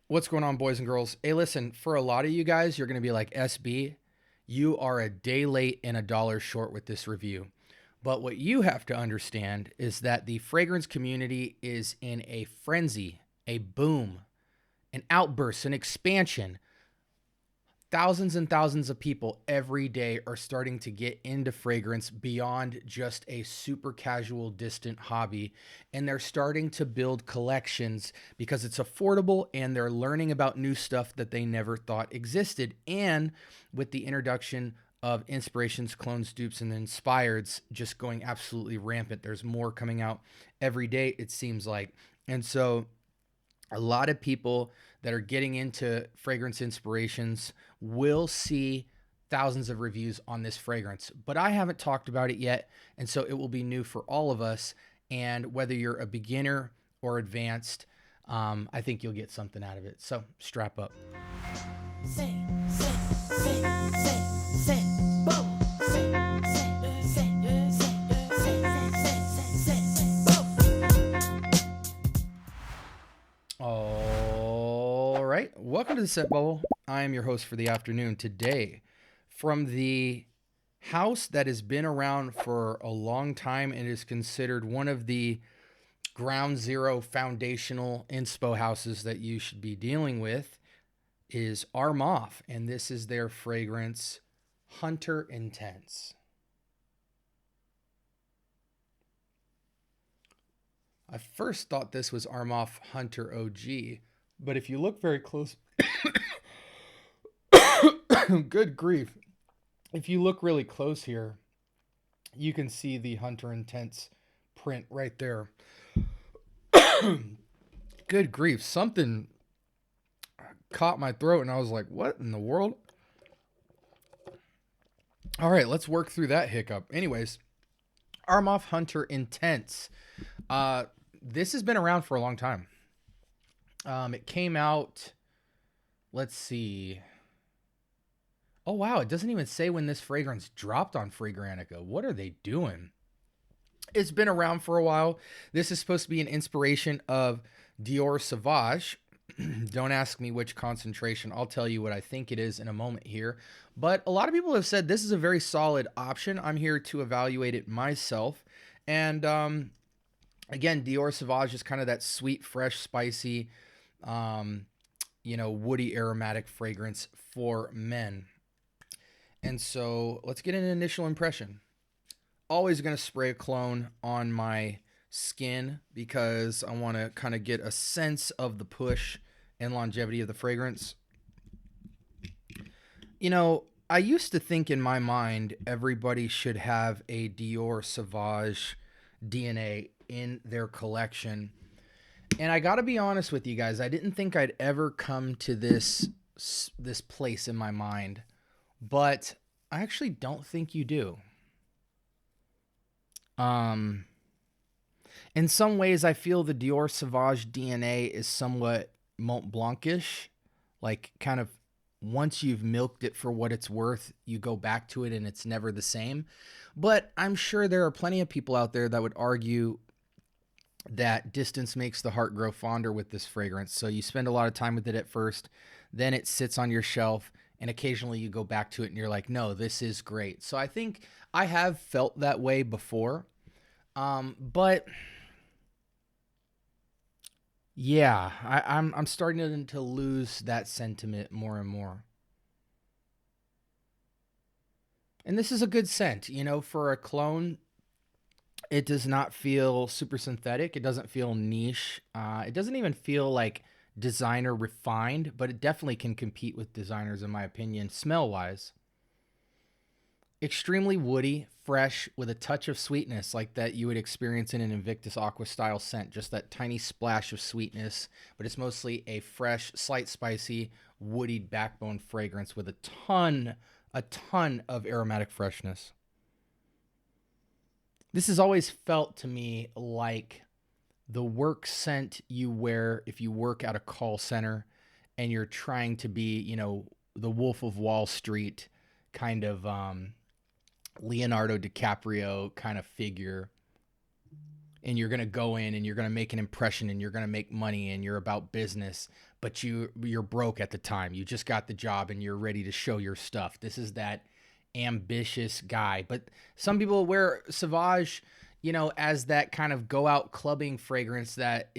What's going on, boys and girls? Hey, listen, for a lot of you guys, you're going to be like, SB, you are a day late and a dollar short with this review. But what you have to understand is that the fragrance community is in a frenzy, a boom, an outburst, an expansion. Thousands and thousands of people every day are starting to get into fragrance beyond just a super casual, distant hobby. And they're starting to build collections because it's affordable and they're learning about new stuff that they never thought existed. And with the introduction of inspirations, clones, dupes, and inspireds just going absolutely rampant, there's more coming out every day, it seems like. And so, a lot of people that are getting into fragrance inspirations will see thousands of reviews on this fragrance, but I haven't talked about it yet. And so it will be new for all of us. And whether you're a beginner or advanced, I think you'll get something out of it. So strap up. Say, say, say, say, say, boom. Say, say, say, all right, welcome to the Scent Bubble. I am your host for the afternoon today from the house that has been around for a long time and is considered one of the ground zero foundational inspo houses that you should be dealing with is Armaf, and this is their fragrance Hunter Intense. I first thought this was Armaf Hunter OG, but if you look very close, good grief. If you look really close here, you can see the Hunter Intense print right there. Good grief. Something caught my throat and I was like, what in the world? All right, let's work through that hiccup. Anyways, Armaf Hunter Intense. This has been around for a long time. It came out, let's see. Oh, wow. It doesn't even say when this fragrance dropped on Fragrantica. What are they doing? It's been around for a while. This is supposed to be an inspiration of Dior Sauvage. Don't ask me which concentration. I'll tell you what I think it is in a moment here. But a lot of people have said this is a very solid option. I'm here to evaluate it myself. And again, Dior Sauvage is kind of that sweet, fresh, spicy, woody aromatic fragrance for men. And so let's get an initial impression. Always going to spray a cologne on my skin because I want to kind of get a sense of the push and longevity of the fragrance. You know, I used to think in my mind everybody should have a Dior Sauvage DNA in their collection. And I got to be honest with you guys, I didn't think I'd ever come to this place in my mind. But I actually don't think you do. In some ways, I feel the Dior Sauvage DNA is somewhat Mont Blanc-ish. Like, kind of, once you've milked it for what it's worth, you go back to it and it's never the same. But I'm sure there are plenty of people out there that would argue that distance makes the heart grow fonder with this fragrance. So you spend a lot of time with it at first, then it sits on your shelf, and occasionally you go back to it and you're like, no, this is great. So I think I have felt that way before. But yeah, I'm starting to lose that sentiment more and more. And this is a good scent, for a clone. It does not feel super synthetic. It doesn't feel niche. It doesn't even feel like designer refined, but it definitely can compete with designers in my opinion, smell-wise. Extremely woody, fresh, with a touch of sweetness like that you would experience in an Invictus Aqua style scent. Just that tiny splash of sweetness, but it's mostly a fresh, slight spicy, woodied backbone fragrance with a ton of aromatic freshness. This has always felt to me like the work scent you wear if you work at a call center and you're trying to be, the Wolf of Wall Street kind of Leonardo DiCaprio kind of figure. and you're going to go in and you're going to make an impression and you're going to make money and you're about business, but you're broke at the time. You just got the job and you're ready to show your stuff. This is that ambitious guy. But some people wear Sauvage, as that kind of go out clubbing fragrance that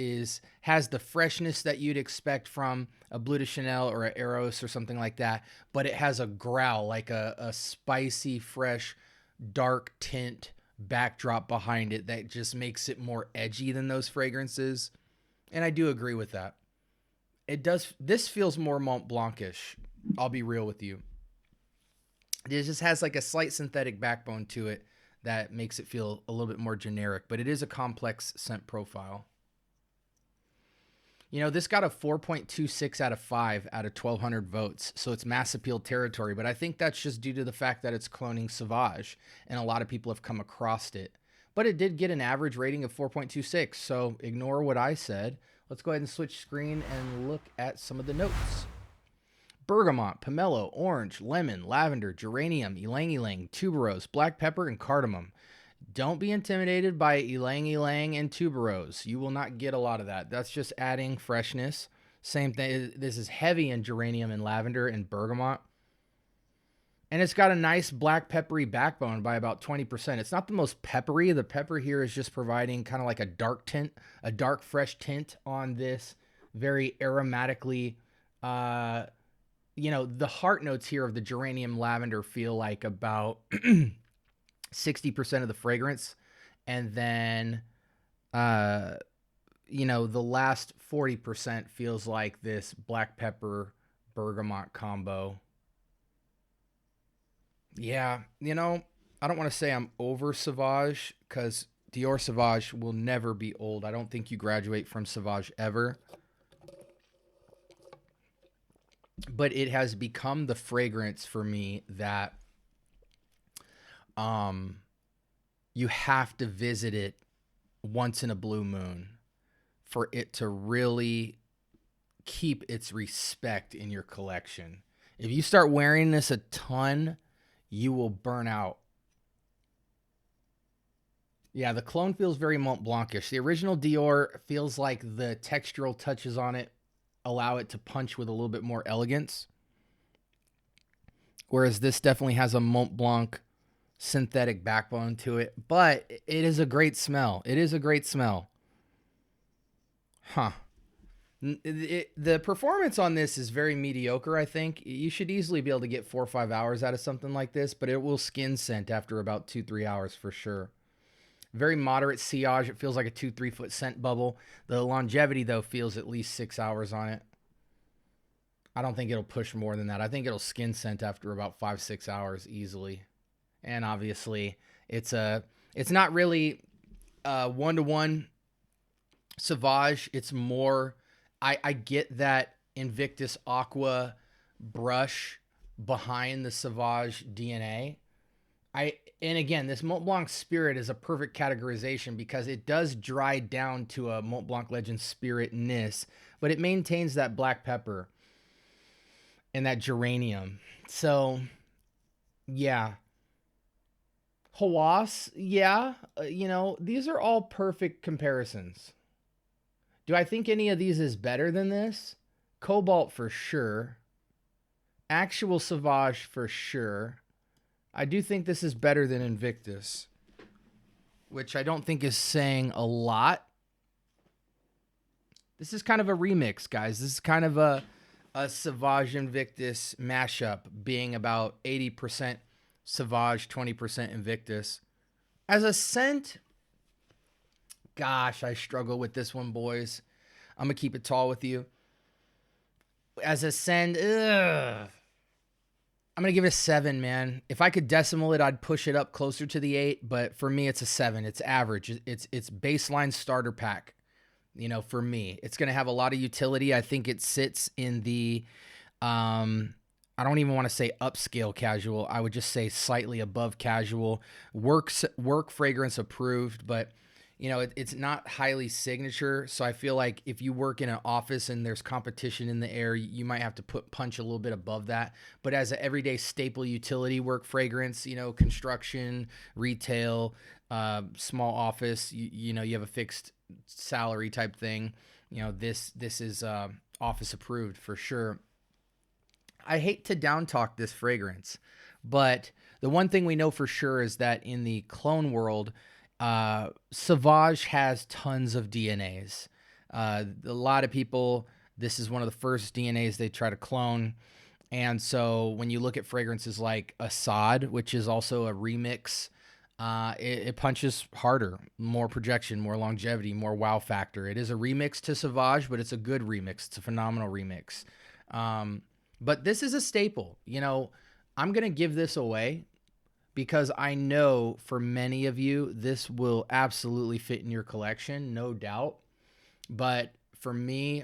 has the freshness that you'd expect from a Bleu de Chanel or a Eros or something like that, but it has a growl, like a spicy, fresh, dark tint backdrop behind it that just makes it more edgy than those fragrances. And I do agree with that. This feels more Mont Blanc-ish. I'll be real with you. It just has like a slight synthetic backbone to it that makes it feel a little bit more generic, but it is a complex scent profile. This got a 4.26 out of 5 out of 1,200 votes, so it's mass appeal territory, but I think that's just due to the fact that it's cloning Sauvage, and a lot of people have come across it. But it did get an average rating of 4.26, so ignore what I said. Let's go ahead and switch screen and look at some of the notes. Bergamot, pomelo, orange, lemon, lavender, geranium, ylang-ylang, tuberose, black pepper, and cardamom. Don't be intimidated by ylang-ylang and tuberose. You will not get a lot of that. That's just adding freshness. Same thing. This is heavy in geranium and lavender and bergamot. And it's got a nice black peppery backbone by about 20%. It's not the most peppery. The pepper here is just providing kind of like a dark tint, a dark fresh tint on this very aromatically, the heart notes here of the geranium lavender feel like about 60% of the fragrance. And then, the last 40% feels like this black pepper bergamot combo. Yeah, I don't want to say I'm over Sauvage because Dior Sauvage will never be old. I don't think you graduate from Sauvage ever. But it has become the fragrance for me that you have to visit it once in a blue moon for it to really keep its respect in your collection. If you start wearing this a ton, you will burn out. Yeah, the clone feels very Mont Blanc-ish. The original Dior feels like the textural touches on it allow it to punch with a little bit more elegance. Whereas this definitely has a Mont Blanc synthetic backbone to it. But it is a great smell. It is a great smell. Huh. The performance on this is very mediocre, I think. You should easily be able to get 4 or 5 hours out of something like this, but it will skin scent after about 2-3 hours for sure. Very moderate sillage. It feels like a 2-3 foot scent bubble. The longevity, though, feels at least 6 hours on it. I don't think it'll push more than that. I think it'll skin scent after about 5-6 hours easily. And obviously, it's not really one-to-one Sauvage. It's more... I get that Invictus Aqua brush behind the Sauvage DNA. And again, this Mont Blanc Spirit is a perfect categorization because it does dry down to a Mont Blanc Legend Spirit-ness, but it maintains that black pepper and that geranium. So, yeah. Hawas, yeah. These are all perfect comparisons. Do I think any of these is better than this? Cobalt for sure. Actual Sauvage for sure. I do think this is better than Invictus, which I don't think is saying a lot. This is kind of a remix, guys. This is kind of a Sauvage Invictus mashup, being about 80% Sauvage, 20% Invictus. As a scent... Gosh, I struggle with this one, boys. I'm going to keep it tall with you. As a scent, I'm going to give it a 7, man. If I could decimal it, I'd push it up closer to the 8, but for me, it's a 7. It's average. It's baseline starter pack, for me. It's going to have a lot of utility. I think it sits in the, I don't even want to say upscale casual. I would just say slightly above casual. Work fragrance approved, but... you know, it's not highly signature. So I feel like if you work in an office and there's competition in the air, you might have to punch a little bit above that. But as an everyday staple utility work fragrance, you know, construction, retail, small office, you know, you have a fixed salary type thing. You know, this is office approved for sure. I hate to down talk this fragrance, but the one thing we know for sure is that in the clone world, Sauvage has tons of DNAs. A lot of people, this is one of the first DNAs they try to clone. And so when you look at fragrances like Assad, which is also a remix, it punches harder, more projection, more longevity, more wow factor. It is a remix to Sauvage, but it's a good remix. It's a phenomenal remix. But this is a staple. You know, I'm going to give this away because I know for many of you, this will absolutely fit in your collection, no doubt. But for me,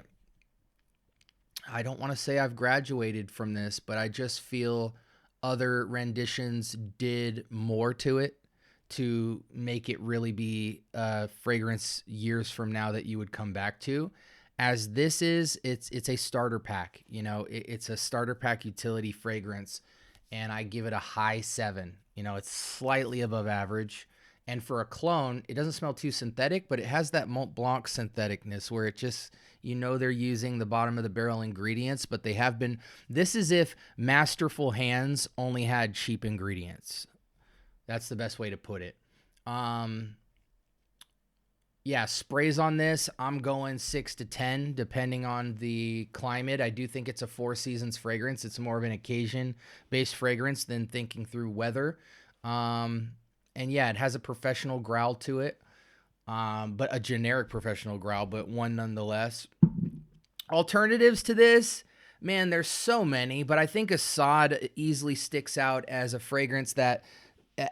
I don't want to say I've graduated from this, but I just feel other renditions did more to it to make it really be a fragrance years from now that you would come back to. As this is, it's a starter pack. You know, it's a starter pack utility fragrance, and I give it a high 7. You know, it's slightly above average. And for a clone, it doesn't smell too synthetic, but it has that Mont Blanc syntheticness where it just, you know, they're using the bottom of the barrel ingredients, but they have been, this is if masterful hands only had cheap ingredients. That's the best way to put it. Yeah, sprays on this, I'm going 6 to 10, depending on the climate. I do think it's a 4 seasons fragrance. It's more of an occasion-based fragrance than thinking through weather. And yeah, it has a professional growl to it, but a generic professional growl, but one nonetheless. Alternatives to this, man, there's so many, but I think Assad easily sticks out as a fragrance that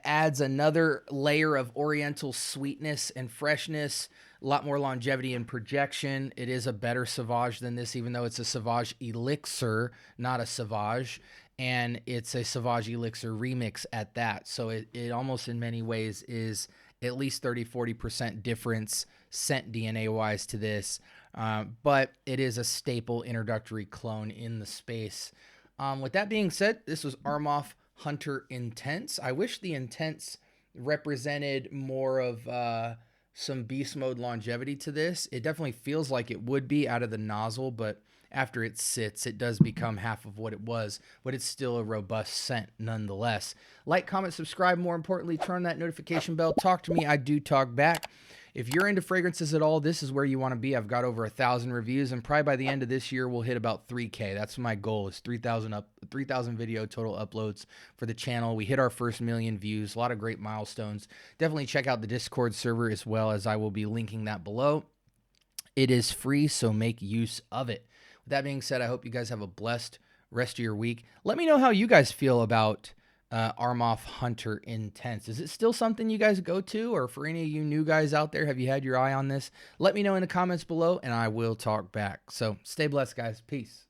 adds another layer of oriental sweetness and freshness, a lot more longevity and projection. It is a better Sauvage than this, even though it's a Sauvage Elixir, not a Sauvage. And it's a Sauvage Elixir remix at that. So it almost in many ways is at least 30-40% difference scent DNA-wise to this. But it is a staple introductory clone in the space. With that being said, this was Armaf Hunter Intense. I wish the Intense represented more of some beast mode longevity to this. It definitely feels like it would be out of the nozzle, but after it sits, it does become half of what it was, but it's still a robust scent nonetheless. Like, comment, subscribe. More importantly, turn on that notification bell. Talk to me. I do talk back. If you're into fragrances at all, this is where you want to be. I've got over 1,000 reviews, and probably by the end of this year, we'll hit about 3K. That's my goal, is 3,000 video total uploads for the channel. We hit our first 1,000,000 views. A lot of great milestones. Definitely check out the Discord server as well, as I will be linking that below. It is free, so make use of it. With that being said, I hope you guys have a blessed rest of your week. Let me know how you guys feel about Armaf Hunter Intense. Is it still something you guys go to? Or for any of you new guys out there, have you had your eye on this? Let me know in the comments below, and I will talk back. So stay blessed, guys. Peace.